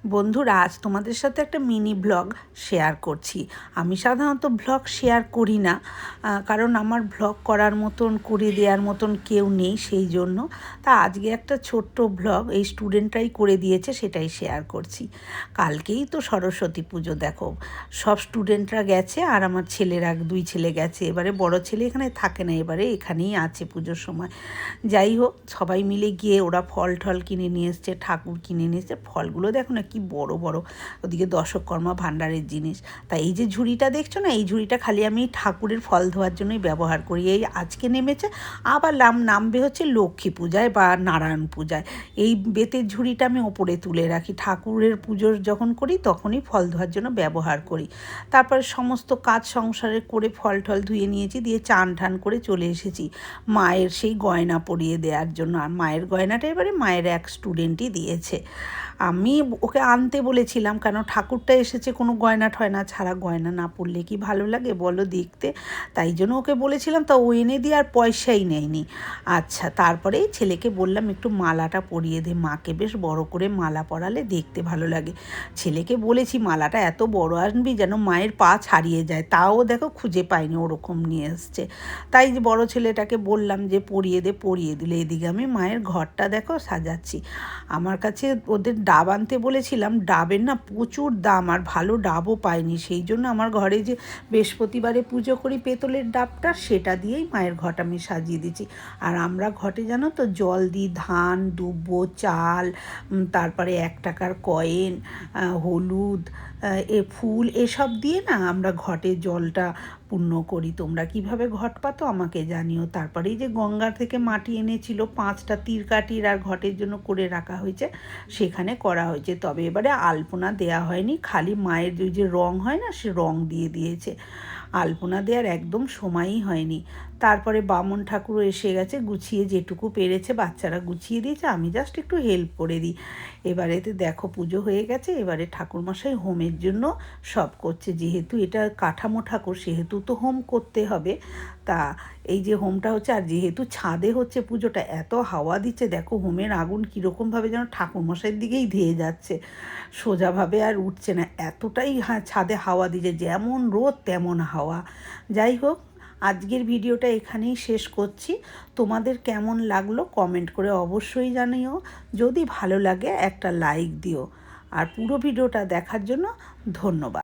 বন্ধুরা, আজ তোমাদের সাথে একটা মিনি ব্লগ শেয়ার করছি। আমি সাধারণত ব্লগ শেয়ার করি না, কারণ আমার ব্লগ করার মতন করে দেওয়ার মতন কেউ নেই, সেই জন্য। তা আজকে একটা ছোট্ট ব্লগ এই স্টুডেন্টরাই করে দিয়েছে, সেটাই শেয়ার করছি। কালকেই তো সরস্বতী পুজো, দেখো সব স্টুডেন্টরা গেছে আর আমার ছেলেরা, 2 ছেলে গেছে। এবারে বড় ছেলে এখানে থাকে না, এবারে এখানেই আছে পুজোর সময়। যাই হোক, সবাই মিলে গিয়ে ওরা ফল টল কিনে নিয়ে এসছে, ঠাকুর কিনে নিয়ে এসছে। ফলগুলো দেখো না কি বড় বড়, ওদিকে দশকর্মা ভাণ্ডারের জিনিস। তাই এই যে ঝুড়িটা দেখছো না, এই ঝুড়িটা খালি আমি ঠাকুরের ফল ধোয়ার জন্যই ব্যবহার করি। এই আজকে নেমেছে, আবার নামবে হচ্ছে লক্ষ্মী পূজায় বা নারায়ণ পূজায়। এই বেতের ঝুড়িটা আমি ওপরে তুলে রাখি, ঠাকুরের পুজোর যখন করি তখনই ফল ধোয়ার জন্য ব্যবহার করি। তারপরে সমস্ত কাজ সংসারে করে ফল টল ধুয়ে নিয়েছি, দিয়ে চান ঠান করে চলে এসেছি মায়ের সেই গয়না পরিয়ে দেওয়ার জন্য। আর মায়ের গয়নাটা এবারে মায়ের এক স্টুডেন্টই দিয়েছে। আমি ওকে আনতে বলেছিলাম, কেন ঠাকুরটা এসেছে, কোনো গয়না টয়না ছাড়া, গয়না না পরলে কি ভালো লাগে বলো দেখতে। তাই জন্য ওকে বলেছিলাম, তা ও এনে দিয়ে আর পয়সাই নেয়নি। আচ্ছা, তারপরে ছেলেকে বললাম একটু মালাটা পরিয়ে দে, মাকে বেশ বড় করে মালা পরালে দেখতে ভালো লাগে। ছেলেকে বলেছি মালাটা এত বড় আনবি যেন মায়ের পা ছাড়িয়ে যায়, তাও দেখো খুঁজে পাইনি, ওরকম নিয়ে এসছে। তাই যে বড় ছেলেটাকে বললাম যে পরিয়ে দে, পরিয়ে দিলে। এদিকে আমি মায়ের ঘরটা দেখো সাজাচ্ছি। আমার কাছে ওদের ডাব আনতে বলেছিলাম, ডাবের না প্রচুর দাম, আর ভালো ডাবও পাইনি। সেই জন্য আমার ঘরে যে বৃহস্পতিবারে পুজো করি পেতলের ডাবটা, সেটা দিয়েই মায়ের ঘট আমি সাজিয়ে দিচ্ছি। আর আমরা ঘটে জানো তো জল দিই ধান, দুব্বো, চাল, তারপরে 1 টাকার কয়েন, হলুদ, ফুল, এসব দিয়ে না আমরা ঘটে জলটা পূর্ণ করি। তোমরা কিভাবে ঘট পাতো আমাকে জানিও। তারপরেই যে গঙ্গা থেকে মাটি এনেছিল 5টা তীরকাঠির, আর ঘটের জন্য করে রাখা হয়েছে, সেখানে করা হয়েছে। তবে এবারে আলপনা দেয়া হয়নি, খালি মায়ের ওই যে রং হয় না, সে রং দিয়ে দিয়েছে। আলপনা দেওয়ার একদম সময়ই হয়নি। তারপরে বামন ঠাকুরও এসে গেছে, গুছিয়ে যেটুকু পেরেছে বাচ্চারা গুছিয়ে দিয়েছে, আমি জাস্ট একটু হেল্প করে দিই। এবারেতে দেখো পুজো হয়ে গেছে, এবারে ঠাকুরমশাই হোমের জন্য সব করছে। যেহেতু এটা কাঠামো ঠাকুর, সেহেতু তো হোম করতে হবে। তা এই যে হোমটা হচ্ছে, আর যেহেতু ছাদে হচ্ছে পুজোটা, এত হাওয়া দিচ্ছে, দেখো হোমের আগুন কীরকমভাবে যেন ঠাকুরমশাইয়ের দিকেই ধেয়ে যাচ্ছে, সোজাভাবে আর উঠছে না, এতটাই ছাদে হাওয়া দিচ্ছে, যেমন রোদ তেমন হাওয়া। যাই হোক, আজকের ভিডিওটা এখানেই শেষ করছি। তোমাদের কেমন লাগলো কমেন্ট করে অবশ্যই জানিও। যদি ভালো লাগে একটা লাইক দিও, আর পুরো ভিডিওটা দেখার জন্য ধন্যবাদ।